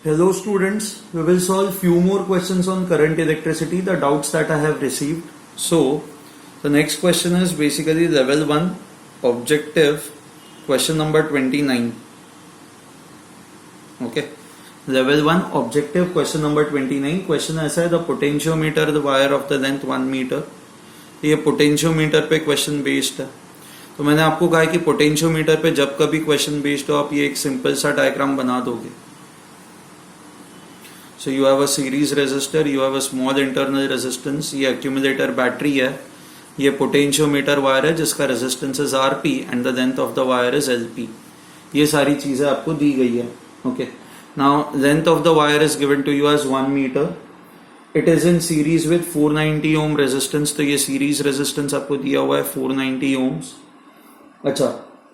Hello students, we will solve few more questions on current electricity, the doubts that I have received. So, the next question is basically level 1 objective question number 29. Okay. Level 1 objective question number 29. Question ऐसा है, the potentiometer the wire of the length 1 meter. ये potentiometer पे question based है. तो मैंने आपको कहा है कि पोटेंशियोमीटर पे जब कभी क्वेश्चन बेस्ड हो आप ये एक सिंपल सा डायग्राम बना दोगे. So you have a series resistor, you have a small internal resistance, ये accumulator battery है, ये potentiometer wire है जिसका resistance is RP and the length of the wire is LP. ये सारी चीजें आपको दी गई है. Okay. Now length of the wire is given to you as 1 meter. It is in series with 490 ohm resistance. तो ये series resistance आपको दिया हुआ है 490 ohms. अच्छा.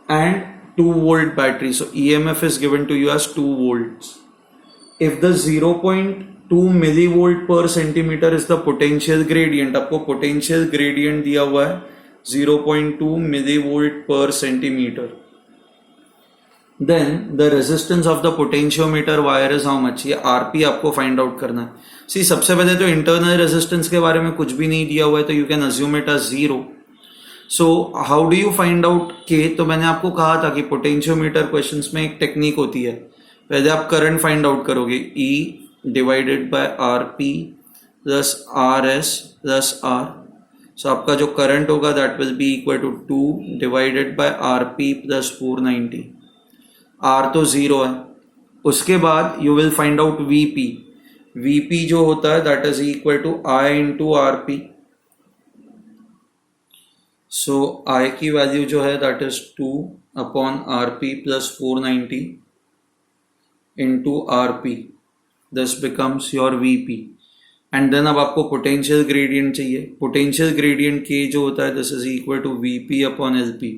And 2 volt battery. So EMF is given to you as 2 volts. If the 0.2 millivolt per centimeter is the potential gradient, आपको potential gradient दिया हुआ है 0.2 millivolt per centimeter. Then the resistance of the potentiometer wire is how much? ये RP आपको find out करना है. See, सबसे पहले तो internal resistance के बारे में कुछ भी नहीं दिया हुआ है तो you can assume it as 0. So how do you find out K? तो मैंने आपको कहा था कि potentiometer questions में एक टेक्निक होती है. पहले आप करंट फाइंड आउट करोगे E divided by RP plus RS plus R. So आपका जो करंट होगा that will be equal to 2 divided by RP plus 490. R तो 0 है. उसके बाद you will find out VP. VP जो होता है that is equal to I into RP. So I की वैल्यू जो है that is 2 upon RP plus 490 into RP. This becomes your VP. And then अब आपको potential gradient चाहिए. Potential gradient K जो होता है this is equal to VP upon LP.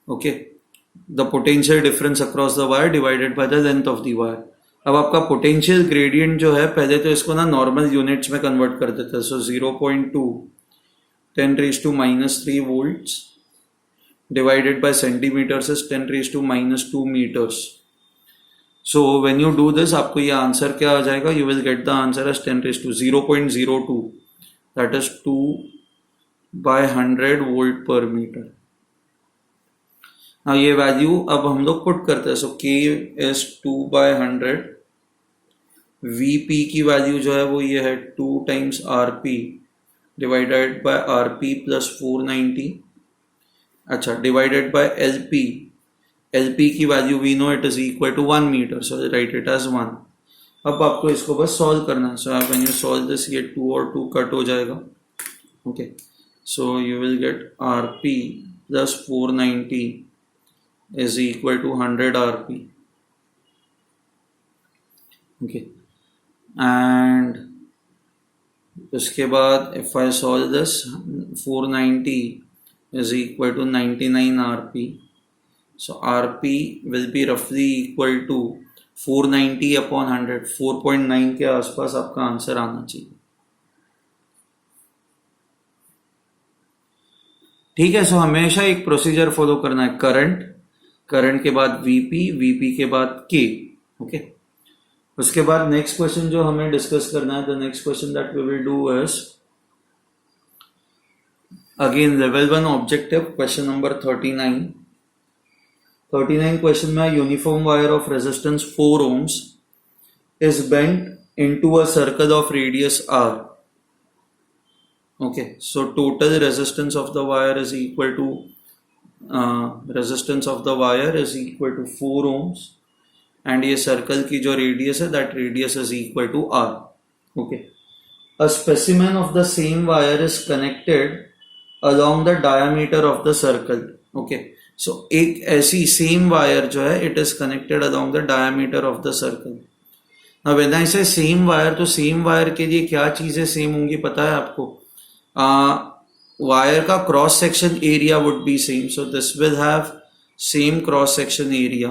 Okay. The potential difference across the wire divided by the length of the wire. अब आपका potential gradient जो है पहले तो इसको ना normal units में convert कर देते हैं. So 0.2 10 raised to minus 3 volts divided by centimeters is 10 raised to minus 2 meters. So when you do this, आपको ये आंसर क्या आ जाएगा? You will get the answer as 10 raised to 0.02. That is 2 by 100 volt per meter. Now ये value अब हम लोग put करते हैं. So K is 2 by 100. VP की वैल्यू जो है वो ये है 2 times RP divided by RP plus 490. अच्छा, divided by LP. LP की value we know it is equal to 1 metre. So write it as 1. अब आपको इसको बस सॉल्व करना है. So when you solve this ये 2 और 2 कट हो जाएगा. Okay. So you will get RP plus 490 is equal to 100 RP. Okay. And उसके बाद if I solve this 490 is equal to 99 RP. So RP will be roughly equal to 490 upon 100. 4.9 के आसपास आपका answer आना चाहिए. ठीक है. सो हमेशा एक प्रोसीजर फॉलो करना है. करंट के बाद VP के बाद K. ओके. उसके बाद नेक्स्ट क्वेश्चन जो हमें डिस्कस करना है, the next question that we will do is again level 1 objective question number 39. 39 क्वेश्चन में uniform wire of resistance 4 ohms is bent into a circle of radius R. Okay, so total resistance of the wire is equal to resistance of the wire is equal to 4 ohms and ये circle की जो radius है that radius is equal to R. Okay, a specimen of the same wire is connected along the diameter of the circle. Okay, so एक ऐसी same wire जो है it is connected along the diameter of the circle. अब when I से same wire, तो same wire के लिए क्या चीजें सेम होंगी पता है आपको? वायर का cross section area would be same. So this will have same cross section area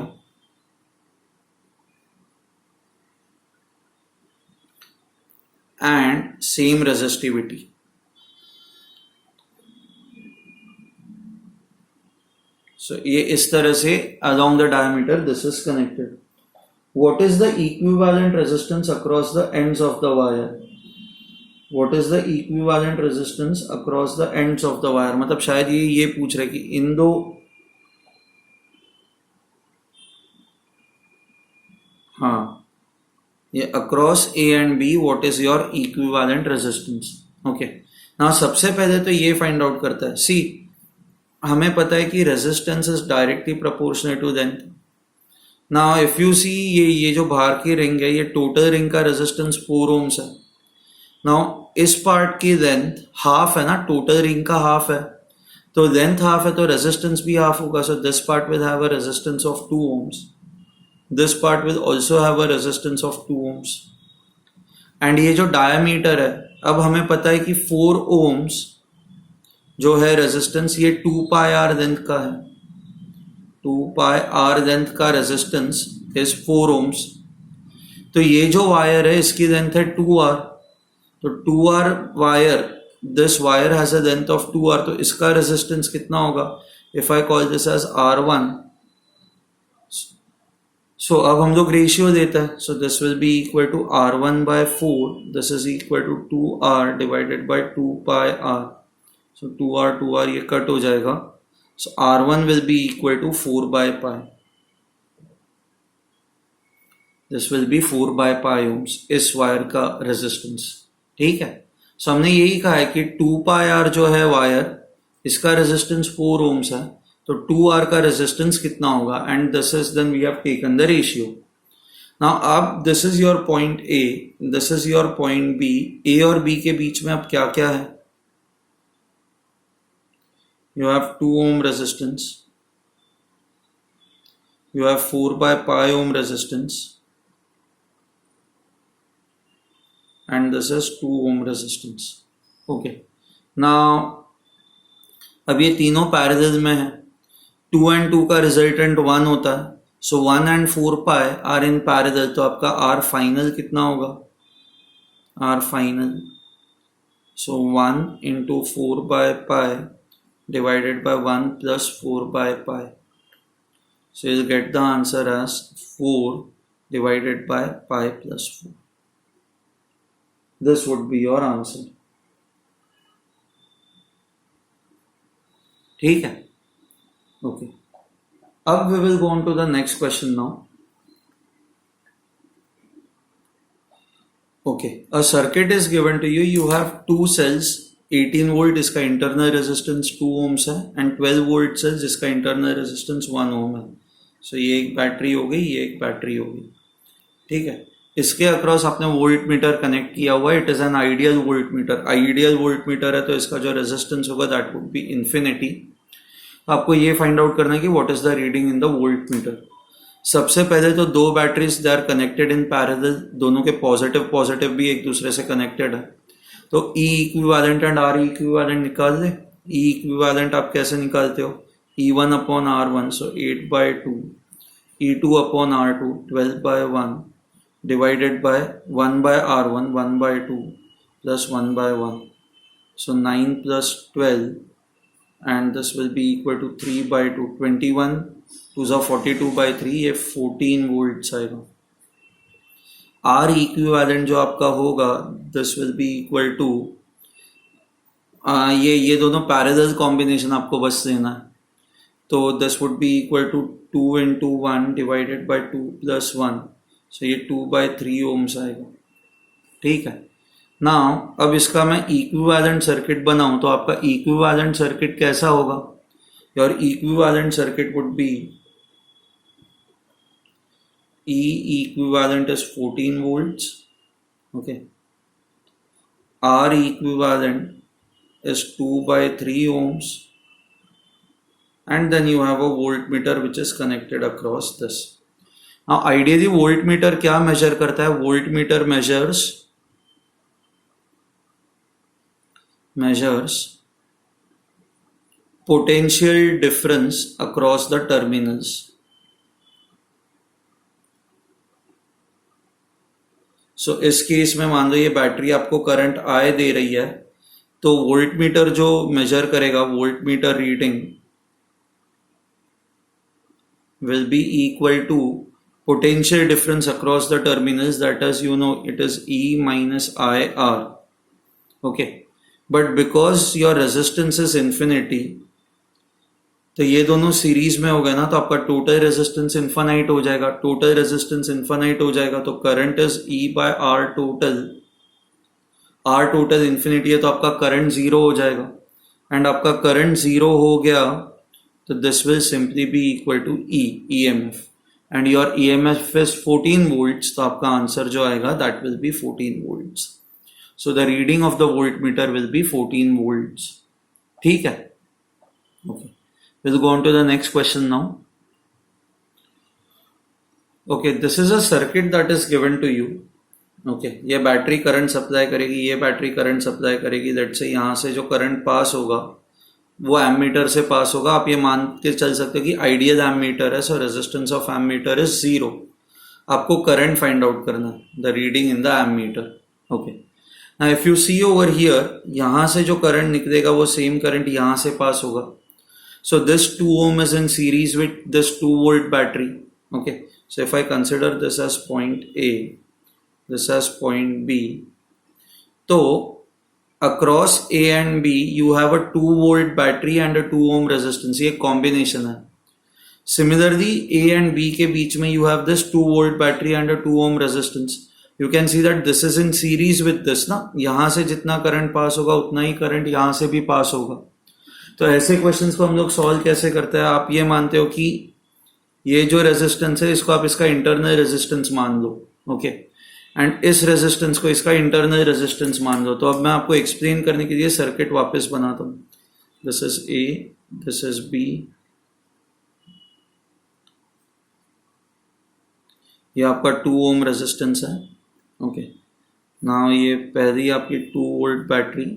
and same resistivity. So ये इस तरह से along the diameter this is connected. what is the equivalent resistance across the ends of the wire? What is the equivalent resistance across the ends of the wire? मतलब शायद ये पूछ रहे कि इन दो, हाँ, ये across A and B what is your equivalent resistance? Okay. Now सबसे पहले तो ये फाइंड आउट करता है, सी हमें पता है कि resistance is directly proportional to length. Now if you see ये जो बाहर की रिंग है, ये टोटल रिंग का रेजिस्टेंस 4 ओम्स है. नाउ इस पार्ट की लेंथ हाफ है ना, टोटल रिंग का हाफ है, तो लेंथ हाफ है तो रेजिस्टेंस भी हाफ होगा. So this part will have a resistance of 2 ohms. This part will also have a resistance of 2 ohms. And ये जो डायमीटर है, अब हमें पता है कि 4 ओम्स जो है रेजिस्टेंस, ये 2 पाई आर लेंथ का है. 2 पाई आर लेंथ का रेजिस्टेंस इज 4 ओम्स. तो ये जो वायर है इसकी लेंथ है 2R. तो 2R wire, this wire has a length of 2R, तो इसका रेजिस्टेंस कितना होगा? If I call this as R1, so अब हम लोग रेशियो देता है. So this will be equal to R1 by 4. This is equal to 2R divided by 2 pi R. So 2R ये कट हो जाएगा. So R1 will be equal to 4 by pi. This will be 4 by pi ohms इस wire का resistance. ठीक है. सो हमने यही कहा है कि 2 पाई आर जो है वायर, इसका रेजिस्टेंस 4 ओम्स है, तो 2R का रेजिस्टेंस कितना होगा? And this is then we have taken the ratio. Now अब this is your point A, this is your point B. A और बी के बीच में अब क्या क्या है? You have 2 ohm resistance, you have 4 by pi ohm resistance, and this is 2 ohm resistance. Okay. Now अब ये तीनों पैरेलल में है. 2 and 2 का रिजल्टेंट 1 होता है. So 1 and 4 pi are in parallel, तो आपका आर फाइनल कितना होगा? R final, so 1 into 4 by pi divided by 1 plus 4 by pi. So you'll get the answer as 4 divided by pi plus 4. This would be your answer. ठीक है. Okay. अब we will go on to the next question now. Okay. A circuit is given to you. You have 2 cells. 18 volt इसका internal resistance 2 ohms है, and 12 volt से जिसका internal resistance 1 ओम है. सो ये एक बैटरी हो गई, ये एक बैटरी हो गई. ठीक है. इसके अक्रॉस आपने वोल्ट मीटर कनेक्ट किया हुआ है. It is an ideal volt meter. Ideal volt meter है तो इसका जो रेजिस्टेंस होगा दैट वुड बी इन्फिनिटी. आपको ये फाइंड आउट करना है कि what is the reading in the volt meter. सबसे पहले तो 2 batteries they are connected in parallel, दोनों के पॉजिटिव भी एक दूसरे से कनेक्टेड है. तो E equivalent and R equivalent निकाल ले. E इक्विवेलेंट आप कैसे निकालते हो? E1 upon R1, so 8 by 2. E2 upon R2, 12 by 1 divided by 1 by R1, 1 by 2 plus 1 by 1. So 9 plus 12 and this will be equal to 3 by 2. 21 2 42 by 3, ये 14 volt आएगा. R equivalent जो आपका होगा, this will be equal to, ये दोनों parallel combination आपको बस लेना है. तो this would be equal to 2 into 1 divided by 2 plus 1. So ये 2 by 3 ओम्स आएगा. ठीक है. नाउ अब इसका मैं इक्विवेलेंट सर्किट बनाऊं तो आपका इक्विवेलेंट सर्किट कैसा होगा? Your equivalent circuit would be E equivalent is 14 volts. Okay. R equivalent is 2 by 3 ohms. And then you have a voltmeter which is connected across this. Now ideally voltmeter क्या measure करता है? Voltmeter measures potential difference across the terminals. सो इस case में मान लो ये battery आपको current I दे रही है, तो वोल्टमीटर जो मेजर करेगा, voltmeter reading will be equal to potential difference across the terminals, that is, you know, it is E minus IR. Okay, but because your resistance is infinity, तो ये दोनों series में हो गए ना, तो आपका टोटल रेजिस्टेंस इन्फानाइट हो जाएगा. टोटल रेजिस्टेंस इन्फानाइट हो जाएगा तो current is E by R total. R total infinity है तो आपका करंट जीरो हो जाएगा. एंड आपका करंट जीरो हो गया तो this will simply be equal to EMF. And your EMF is 14 volts. तो आपका आंसर जो आएगा that will be 14 volts. So the reading of the volt meter will be 14 volts. ठीक है. Okay, we'll go on to the next question now. Okay, this is a circuit that is given to you. Okay, ये battery current supply करेगी, ये battery current supply करेगी. Let's say यहाँ से जो current pass होगा वो एमीटर से पास होगा. आप ये मान के चल सकते हो कि आइडियल एमीटर है, so resistance of ammeter is 0. आपको करंट फाइंड आउट करना है, the reading in the ammeter. Okay, now if you see over here, यहाँ से जो करंट निकलेगा वो सेम करंट यहाँ से पास होगा. So this 2 ohm is in series with this 2 volt battery. Okay, so if I consider this as point A, this as point B, so across A and B you have a 2 volt battery and a 2 ohm resistance. ये combination है. Similarly, A and B के बीच में you have this 2 volt battery and a 2 ohm resistance. You can see that this is in series with this ना. यहाँ से जितना current pass होगा उतना ही करंट यहाँ से भी पास होगा. तो ऐसे क्वेश्चंस को हम लोग सॉल्व कैसे करते हैं? आप ये मानते हो कि ये जो रेजिस्टेंस है इसको आप इसका इंटरनल रेजिस्टेंस मान लो. ओके, एंड इस रेजिस्टेंस को इसका इंटरनल रेजिस्टेंस मान लो. तो अब मैं आपको एक्सप्लेन करने के लिए सर्किट वापस बनाता हूँ. This is A, this is B, ये आपका 2 ओम रेजिस्टेंस है. ओके, नाउ ये पहली आपकी 2 वोल्ट बैटरी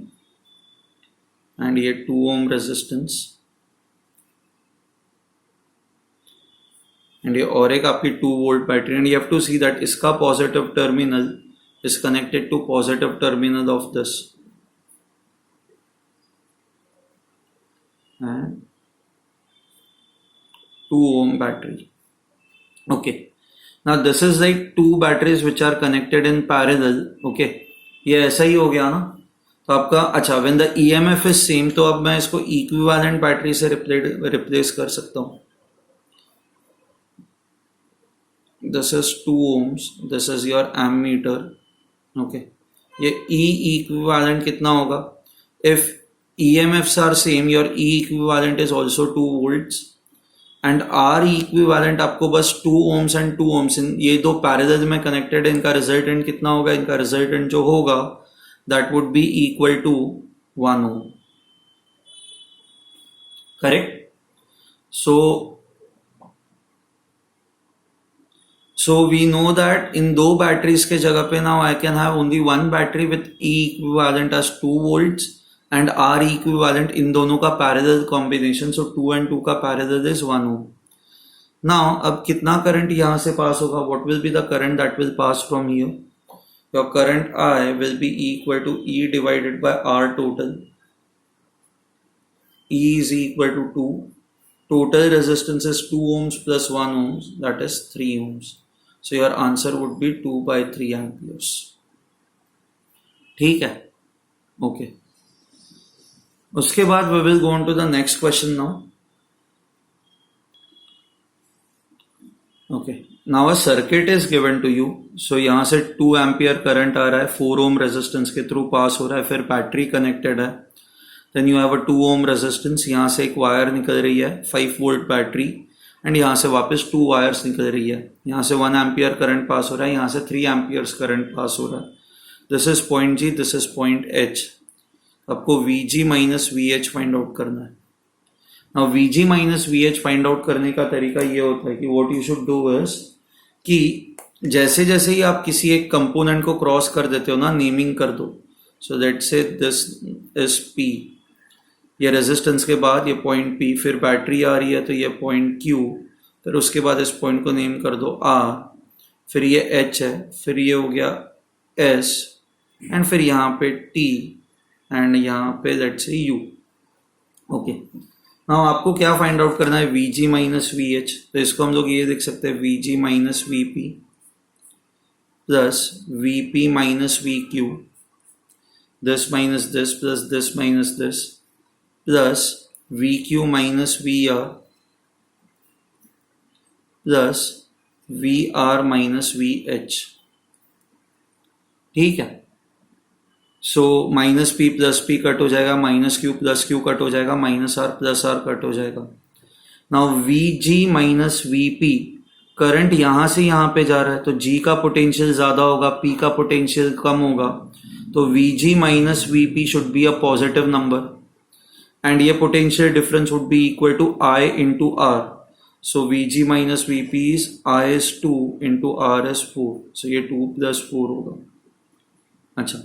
एंड ये 2 ohm रेजिस्टेंस एंड ये और एक आपकी 2 volt battery. And you have to see that इसका positive terminal is connected to positive terminal of this and 2 ohm battery. Okay, now this is like 2 batteries which are connected in parallel. Okay, ये ऐसा ही हो गया ना. तो आपका अच्छा, when the EMF is same, तो अब मैं इसको इक्विवेलेंट बैटरी से रिप्लेस कर सकता हूं. This is 2 ohms, this is your ammeter. Okay, ये E इक्विवेलेंट कितना होगा? If EMFs are same, your E equivalent is also 2 volts and R equivalent आपको बस 2 ohms एंड 2 ohms, ये दो पैरेलल में कनेक्टेड है. इनका रिजल्टेंट कितना होगा? इनका रिजल्टेंट जो होगा that would be equal to 1 ohm. Correct? So we know that in दो batteries के जगह पे now I can have only one battery with E equivalent as 2 volts and R equivalent, इन दोनों का parallel combination. So 2 and 2 का parallel is 1 ohm. Now अब कितना current यहाँ से pass होगा? What will be the current that will pass from here? Your current I will be equal to E divided by R total. E is equal to 2. Total resistance is 2 ohms plus 1 ohms, that is 3 ohms. So your answer would be 2 by 3 amperes. ठीक है? Okay. उसके बाद we will go on to the next question now. Okay. Now a circuit is given to you. So यहाँ से 2 ampere current आ रहा है, 4 ohm resistance के through pass हो रहा है, फिर बैटरी कनेक्टेड है. Then you have a 2 ohm resistance, यहाँ से एक वायर निकल रही है 5 वोल्ट बैटरी एंड यहाँ से वापस 2 वायर्स निकल रही है. यहाँ से 1 एम्पियर करंट पास हो रहा है, यहाँ से 3 एम्पियर्स करंट पास हो रहा है. This is point G, this is point H. आपको VG minus VH find out करना है. Now VG minus VH find out करने का तरीका ये होता है कि what you should do is कि जैसे जैसे ही आप किसी एक कंपोनेंट को क्रॉस कर देते हो ना, नेमिंग कर दो. So let's say this is P, ये रेजिस्टेंस के बाद ये पॉइंट P, फिर बैटरी आ रही है तो ये पॉइंट Q, फिर उसके बाद इस पॉइंट को नेम कर दो R, फिर ये H है, फिर ये हो गया S एंड फिर यहाँ पे T एंड यहाँ पे let's say U. Okay, now आपको क्या फाइंड आउट करना है, Vg माइनस VH, तो इसको हम लोग ये देख सकते हैं Vg minus VP plus VP minus VQ, this minus this plus this minus this plus VQ minus VR plus VR minus VH. ठीक है, so minus P plus P cut हो जाएगा, minus Q plus Q cut हो जाएगा, minus R plus R cut हो जाएगा. Now Vg minus Vp, current यहां से यहां पे जा रहा है तो G का पोटेंशियल ज्यादा होगा, P का पोटेंशियल कम होगा, तो Vg minus Vp should be a positive number and ये potential difference would be equal to I into R. So Vg minus Vp is I is 2 into R is 4, सो ये 2 plus 4 होगा. अच्छा,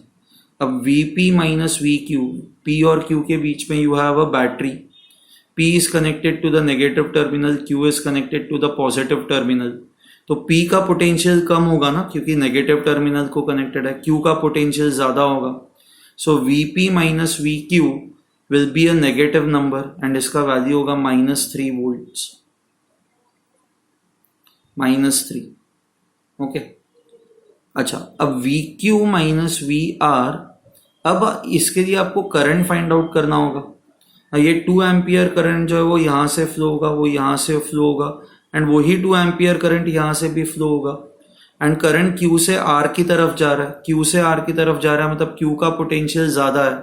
अब Vp minus VQ, P और Q के बीच में you have a battery, P is connected to the negative terminal, Q is connected to the positive terminal. तो P का पोटेंशियल कम होगा ना, क्योंकि नेगेटिव टर्मिनल को कनेक्टेड है, Q का पोटेंशियल ज्यादा होगा. सो Vp minus VQ will be a negative number and इसका वैल्यू होगा -3 वोल्ट्स, -3. ओके, अच्छा, अब VQ माइनस VR, अब इसके लिए आपको करंट फाइंड आउट करना होगा. ये 2 एम्पियर करंट जो है वो यहां से फ्लो होगा, वो यहां से फ्लो होगा एंड वही 2 एम्पियर करंट यहां से भी फ्लो होगा एंड करंट Q से R की तरफ जा रहा है. Q से R की तरफ जा रहा है मतलब Q का पोटेंशियल ज्यादा है,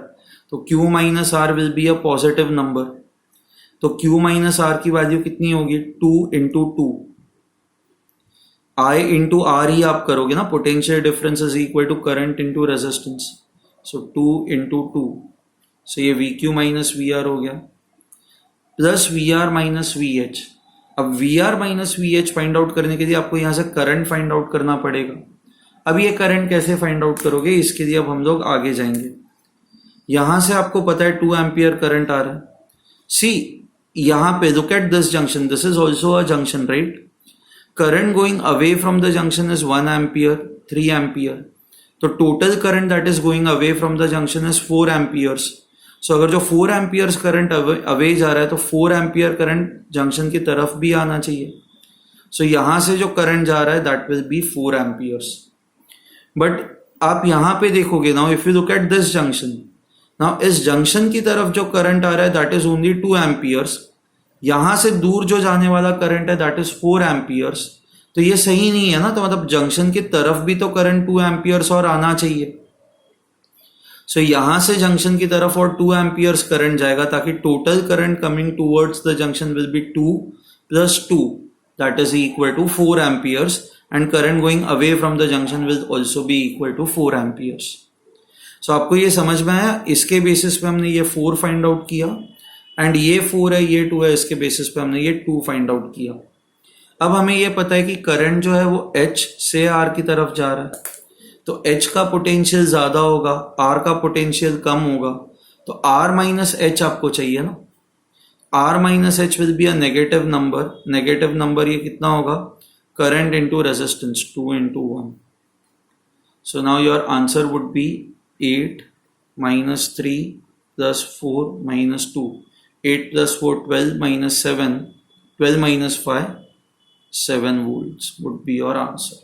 तो Q minus R will be a positive number. तो Q माइनस R की वैल्यू कितनी होगी, 2 इंटू 2, I इंटू R ही आप करोगे ना, potential difference is equal to current into resistance, so 2 into 2, so ये VQ माइनस VR हो गया प्लस VR माइनस VH. अब VR minus VH find out करने के लिए आपको यहां से करंट फाइंड आउट करना पड़ेगा. अब ये करंट कैसे फाइंड आउट करोगे, इसके लिए अब हम लोग आगे जाएंगे. यहां से आपको पता है 2 एम्पियर करंट आ रहा है. सी यहां पे look at this junction, this is also a junction, right. Current going away from the junction is 1 ampere, 3 ampere, तो total current that is going away from the junction is 4 amperes. So अगर जो 4 amperes current away जा रहा है तो 4 ampere current junction की तरफ भी आना चाहिए. सो यहां से जो करंट जा रहा है that will be 4 amperes. But आप यहां पे देखोगे, now if you look at this junction, now इस जंक्शन की तरफ जो करंट आ रहा है दैट इज ओनली 2 एम्पियर्स, यहां से दूर जो जाने वाला करंट है दैट इज 4 एम्पियर्स. तो ये सही नहीं है ना, तो मतलब जंक्शन की तरफ भी तो करंट 2 एम्पियर्स और आना चाहिए. सो यहां से जंक्शन की तरफ और 2 एम्पियर्स करंट जाएगा, ताकि total current coming towards the junction will be 2 plus 2, that is equal to 4 amperes and current going away from the junction will also be equal to 4 amperes. So आपको ये समझ में आया, इसके बेसिस पे हमने ये 4 फाइंड आउट किया एंड ये 4 है, ये 2 है, इसके बेसिस पे हमने ये 2 फाइंड आउट किया. अब हमें ये पता है कि करंट जो है वो H से R की तरफ जा रहा है, तो H का पोटेंशियल ज्यादा होगा, R का पोटेंशियल कम होगा, तो R माइनस H आपको चाहिए ना. R minus H will be a negative number. Negative number ये कितना होगा, current into resistance, 2 into 1. So now your answer would B 8 minus 3 plus 4 minus 2, 8 plus 4 12 minus 7, 12 minus 5 7 volts would be your answer.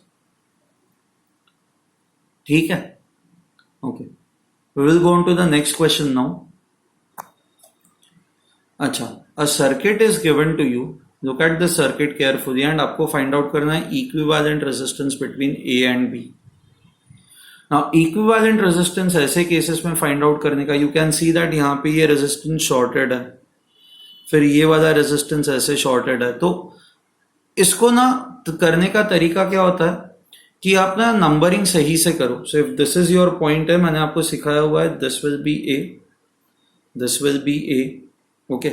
ठीक है, okay, we will go on to the next question now. अच्छा, a circuit is given to you, look at the circuit carefully and आपको find out करना है equivalent resistance between A and B. Now equivalent resistance ऐसे cases में find out करने का, you can see that यहाँ पे ये resistance shorted है, फिर ये वाला resistance ऐसे shorted है. तो इसको ना करने का तरीका क्या होता है कि आप ना नंबरिंग सही से करो. So if this is your point है, मैंने आपको सिखाया हुआ है, this will be A, this will be A, okay.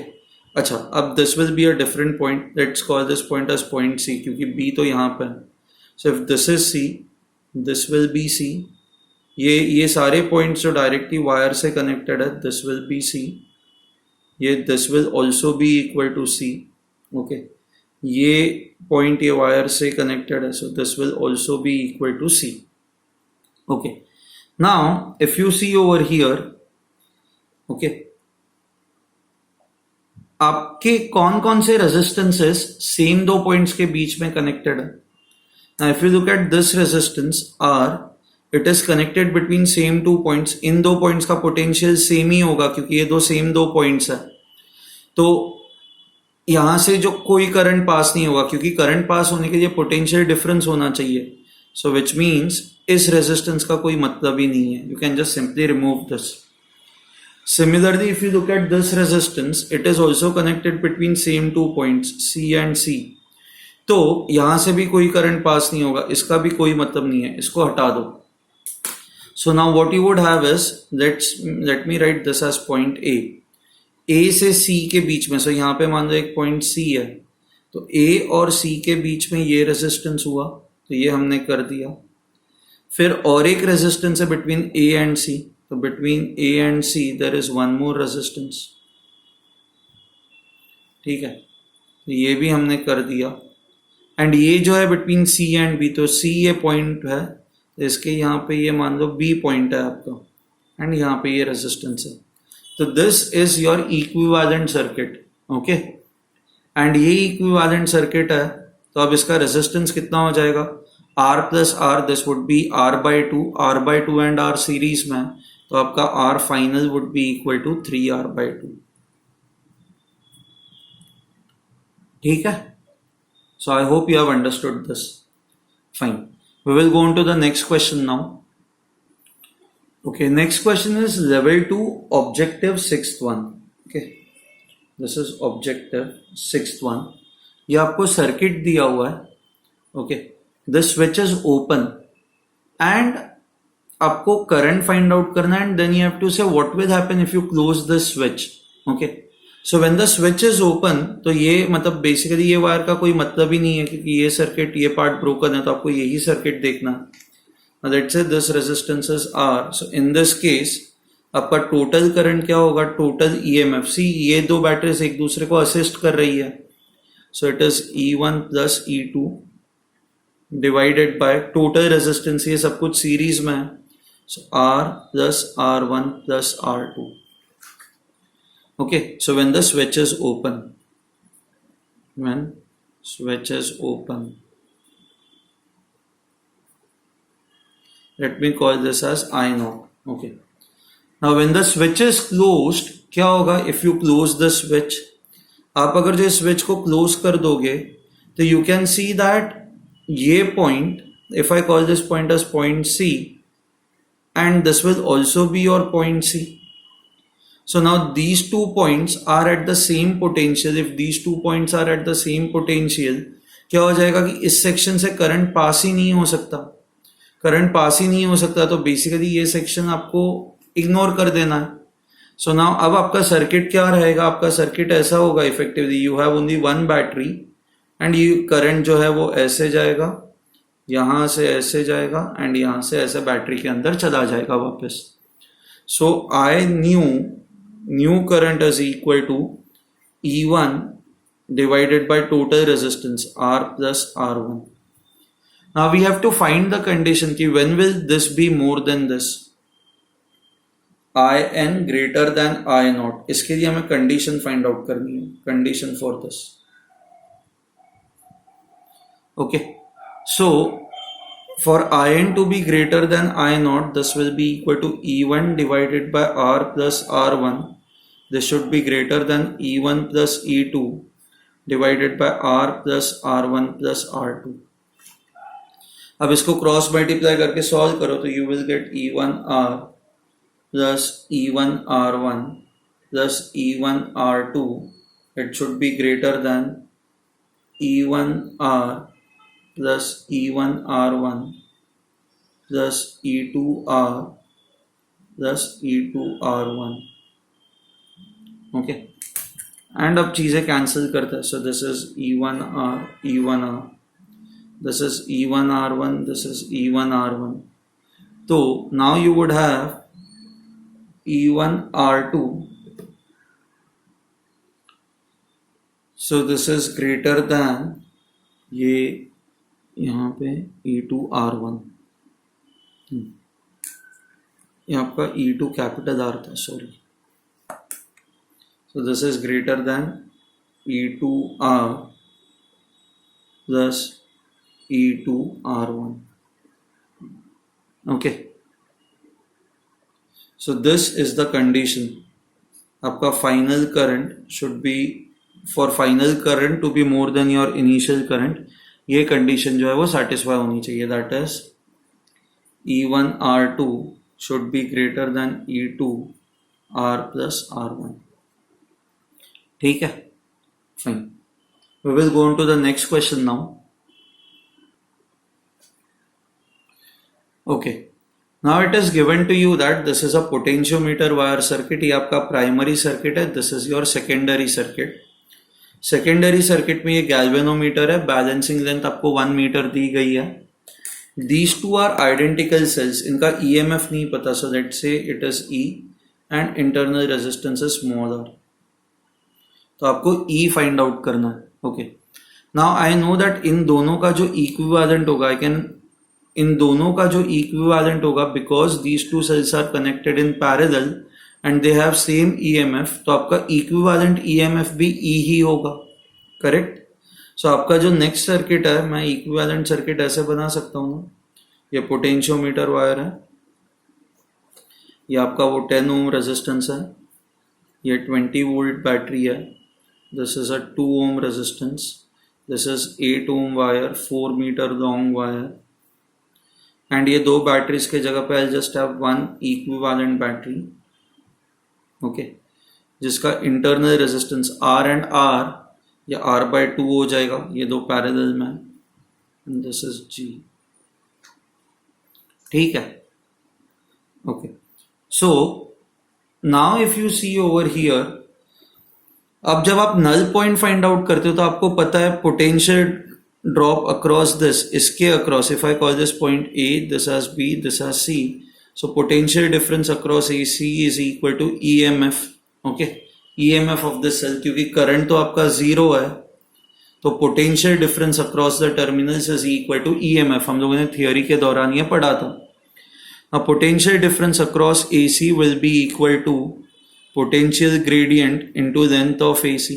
अच्छा, अब this will be a different point, let's call this point as point C, क्योंकि बी तो यहाँ पर है. So if this is C, this will be C. ये सारे points जो डायरेक्टली वायर से कनेक्टेड है, दिस विल बी सी. ये this will also be equal to C, okay. ये पॉइंट ये वायर से कनेक्टेड है, so this will also be equal to C, okay. Now if you see over here, okay, आपके कौन कौन से resistances same दो पॉइंट्स के बीच में कनेक्टेड है? Now, if you look at this resistance R, it is connected between same two points. इन दो पॉइंट्स का पोटेंशियल सेम ही होगा क्योंकि ये दो सेम दो पॉइंट्स है. तो यहां से जो कोई करंट पास नहीं होगा क्योंकि करंट पास होने के लिए पोटेंशियल डिफरेंस होना चाहिए. सो विच मीन्स इस रेजिस्टेंस का कोई मतलब ही नहीं है. You can just simply remove this. Similarly, if you look at this resistance, it is also connected between same two points C and C. तो यहां से भी कोई करंट पास नहीं होगा, इसका भी कोई मतलब नहीं है, इसको हटा दो. So now what you would have is let me write this as point A से सी के बीच में. सो यहाँ पे मान लो एक पॉइंट सी है, तो ए और सी के बीच में ये रेजिस्टेंस हुआ, तो ये हमने कर दिया. फिर और एक रेजिस्टेंस है बिटवीन ए एंड सी, तो between A and C there is one more resistance. ठीक है, ये भी हमने कर दिया. एंड ये जो है बिटवीन सी एंड बी, तो सी ये पॉइंट है, तो इसके यहाँ पे ये मान लो बी पॉइंट है आपका, एंड यहाँ पे ये रेजिस्टेंस है. तो this is your equivalent circuit. Okay, and ये इक्विवेलेंट सर्किट है, तो अब इसका रेजिस्टेंस कितना हो जाएगा? R plus R, this would be R/2 and R series में, तो आपका R final would be equal to 3R/2. ठीक है. So I hope you have understood this. Fine. We will go on to the next question now. Okay, next question is level 2 objective 6th one. Okay, this is objective 6th one. ये आपको circuit दिया हुआ है. Okay, the switch is open and आपको current find out करना है, and then you have to say what will happen if you close the switch. Okay. So when the switch is open, तो ये मतलब basically ये wire का कोई मतलब ही नहीं है क्योंकि ये सर्किट, ये पार्ट ब्रोकन है, तो आपको यही सर्किट देखना है. Let's say this resistance is R. So in this case आपका टोटल करंट क्या होगा? Total EMF. सी ये दो बैटरीज एक दूसरे को असिस्ट कर रही है, so it is E1 plus E2 divided by total resistance. ये सब कुछ सीरीज में है, सो R plus R1 plus R2. Okay, so when the switch is open, let me call this as I0. Okay, now when the switch is closed, क्या होगा? If you close the switch, आप अगर जो switch को close कर दोगे, तो you can see that ये point, if I call this point as point C, and this will also be your point C. So now these 2 points are at the same potential. If these 2 points are at the same potential, क्या हो जाएगा कि इस section से current pass ही नहीं हो सकता. Current pass ही नहीं हो सकता, तो बेसिकली ये सेक्शन आपको इग्नोर कर देना है. सो नाउ अब आपका सर्किट क्या रहेगा? आपका सर्किट ऐसा होगा effectively, you have only one battery and ये करंट जो है वो ऐसे जाएगा, यहां से ऐसे जाएगा, एंड यहां से ऐसे बैटरी के अंदर चला जाएगा वापस. सो आई new current is equal to E1 divided by total resistance R plus R1. Now we have to find the condition कि when will this be more than this? IN greater than I0. इसके लिए हमें condition find out करनी है. Condition for this. Okay. So for IN to be greater than I0, this will be equal to E1 divided by R plus R1. This should be greater than E1 plus E2 divided by R plus R1 plus R2. अब इसको cross multiply करके solve करो, तो you will get E1R plus E1R1 plus E1R2. It should be greater than E1R plus E1R1 plus E2R plus E2R1. Okay, and अब चीजें cancel करते हैं. सो this is E1R, this is E1R1, this is E1R1. तो now you would have E1R2. So this is greater than ये यहाँ पे E2R1. ये आपका E2 कैपिटल R था, sorry. So this is greater than E2R plus E2R1. Okay, so this is the condition. आपका final current should be, for final current to be more than your initial current, ये condition जो है वो satisfy होनी चाहिए. That is E1R2 should be greater than E2R plus R1. ठीक है, fine. We will go on to the next question now. Okay. Now it is given to you that this is a potentiometer wire circuit. ये आपका primary circuit है. This is your secondary circuit. Secondary circuit में ये galvanometer है. Balancing length आपको 1 metre दी गई है. These two are identical cells. इनका EMF नहीं पता, so let's say it is E and internal resistance is small r. तो आपको E फाइंड आउट करना है. Okay, now I know that in दोनों का जो इक्विवेलेंट होगा, इन दोनों का जो इक्विवेलेंट होगा, because these two cells are connected in parallel and they have same EMF, तो आपका इक्विवेलेंट EMF भी E ही होगा. करेक्ट. सो आपका जो नेक्स्ट सर्किट है, मैं इक्विवेलेंट सर्किट ऐसे बना सकता हूँ. ये पोटेंशियोमीटर वायर है, ये आपका वो 10 ओम रेजिस्टेंस है, ये 20 वोल्ट बैटरी है, this is a 2 ohm resistance, this is 8 ohm wire, 4 metre long wire, and ये दो बैटरीज के जगह पे I just have one equivalent battery. Okay, जिसका internal resistance R and R या R/2 हो जाएगा. ये दो पैरेलल में, एंड दिस इज G. ठीक है. Okay, so now if you see over here, अब जब आप नल पॉइंट फाइंड आउट करते हो तो आपको पता है पोटेंशियल ड्रॉप अक्रॉस दिस, इसके across, if I call this point A, this as B, this as C, so potential difference across AC is equal to EMF. Okay, EMF of this cell, क्योंकि current तो आपका 0 है, तो potential difference across the terminals is equal to EMF. हम लोगों ने theory के दौरान ये पढ़ा था. अब potential difference across AC will be equal to potential gradient into length of AC.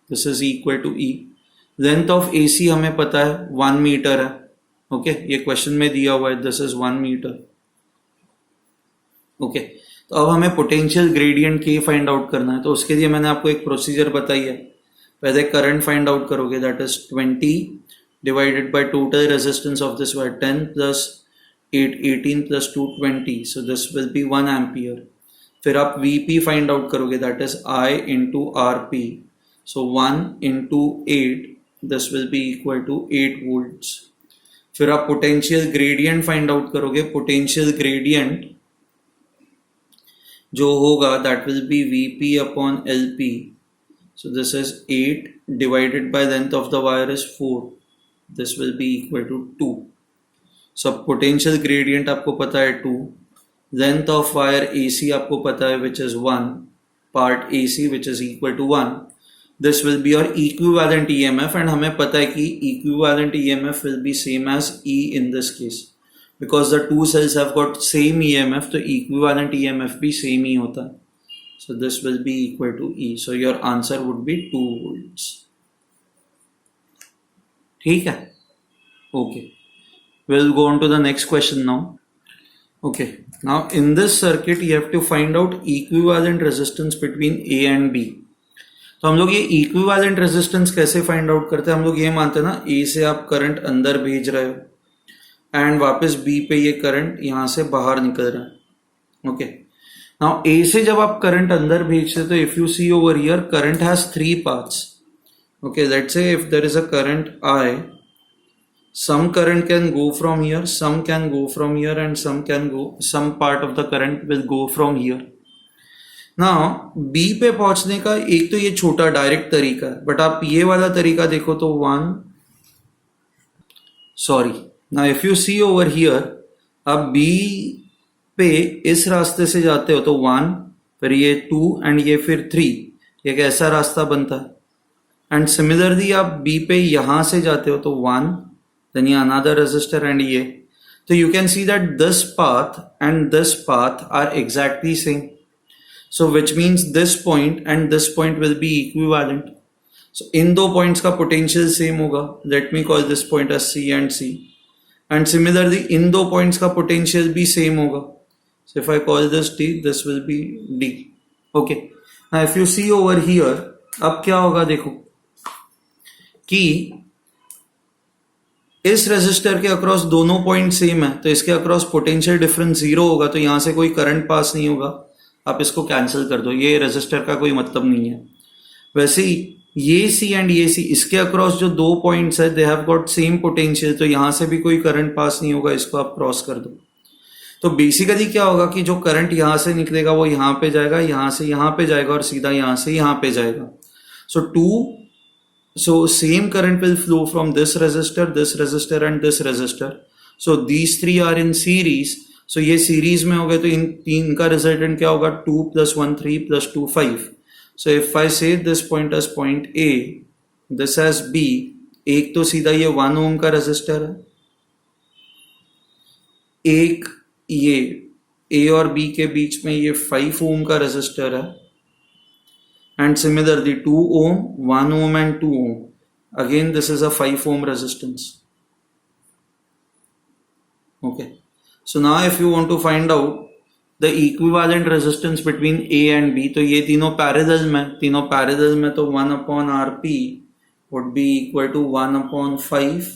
This is equal to E. Length of AC हमें पता है 1 मीटर है. ओके, ये क्वेश्चन में दिया हुआ है, दिस इज 1 मीटर. ओके, तो अब हमें potential gradient K find out करना है. तो उसके लिए मैंने आपको एक प्रोसीजर बताई है. पहले करंट फाइंड आउट करोगे, that is 20 divided by total resistance of this wire, 10 plus 8, 18 plus 2, 20, so this will be 1 ampere. फिर आप Vp फाइंड आउट करोगे, that is I into Rp, so 1 into 8, this will be equal to 8 volts. फिर आप potential gradient find out करोगे. Potential gradient जो होगा that will be Vp upon Lp, so this is 8 divided by length of the wire is 4, this will be equal to 2. So potential gradient आपको पता है 2, length of wire AC आपको पता है which is 1, part AC which is equal to 1. This will be your equivalent EMF, and हमें पता है कि equivalent EMF will be same as E in this case, because the two cells have got same EMF, तो equivalent EMF भी same ही होता है. So this will be equal to E, so your answer would be 2 volts. ठीक है. Okay, we'll go on to the next question now. Okay, now in this circuit you have to find out equivalent resistance between A and B. तो हम लोग ये equivalent resistance कैसे find out करते हैं? हम लोग ये मानते हैं ना, A से आप करंट अंदर भेज रहे हो एंड वापस B पे ये करंट यहाँ से बाहर निकल रहा है. ओके, नाउ A से जब आप करंट अंदर भेजते तो if you see over here, current has 3 paths. Okay, let's say if there is a current I, some current can go from here, some can go from here, and some part of the current will go from here. Now B पे पहुंचने का एक तो ये छोटा direct तरीका है, but आप ये वाला तरीका देखो तो now if you see over here, अब B पे इस रास्ते से जाते हो तो 1, फिर ये 2 एंड ये फिर 3, एक ऐसा रास्ता बनता है. एंड सिमिलरली आप B पे यहां से जाते हो तो 1, then you another resistor and ये. So you can see that this path and this path are exactly same. So which means this point and this point will be equivalent. सो इन दो points का पोटेंशियल सेम होगा. Let me call this point as C and C. And similarly इन दो points का पोटेंशियल भी same होगा. So if I call this D, this will be D. Okay, now if you see over here, अब क्या होगा देखो कि इस रेजिस्टर के अक्रॉस दोनों पॉइंट सेम है, तो इसके अक्रॉस पोटेंशियल डिफरेंस जीरो होगा, तो यहां से कोई करंट पास नहीं होगा. आप इसको कैंसिल कर दो, ये रेजिस्टर का कोई मतलब नहीं है. वैसे ही ये सी एंड ये सी, इसके अक्रॉस जो दो पॉइंट्स है, they have got same potential, तो यहां से भी कोई करंट पास नहीं होगा, इसको आप क्रॉस कर दो. तो बेसिकली क्या होगा कि जो करंट यहां से निकलेगा वो यहां पे जाएगा, यहां से यहां पे जाएगा और सीधा यहां से यहां पे जाएगा. So same current will flow from this resistor and this resistor. So these three are in series. So ये series में हो गए, तो इन तीन का resultant क्या होगा? 2 + 1 3 + 2 5. So if I say this point as point A, this as B, एक तो सीधा ये 1 ohm का resistor है, एक ये A और B के बीच में ये 5 ohm का resistor है. And similarly 2 ohm, 1 ohm and 2 ohm. Again this is a 5 ohm resistance. Okay. So now if you want to find out the equivalent resistance between A and B, तो ये तीनों parallel में तो 1/Rp would be equal to 1/5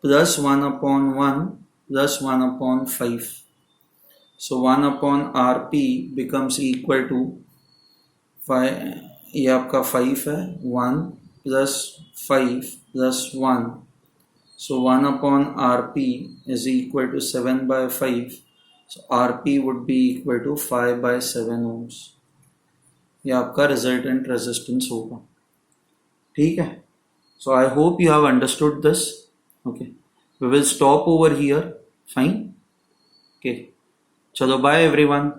plus 1/1 plus 1/5. So 1/Rp becomes equal to 5, ये आपका 5 है, 1 + 5 + 1. So 1/Rp is equal to 7/5. So Rp would be equal to 5/7 ohms. ये आपका resultant resistance होगा. ठीक है. So I hope you have understood this. Okay. We will stop over here. Fine. Okay. चलो bye everyone.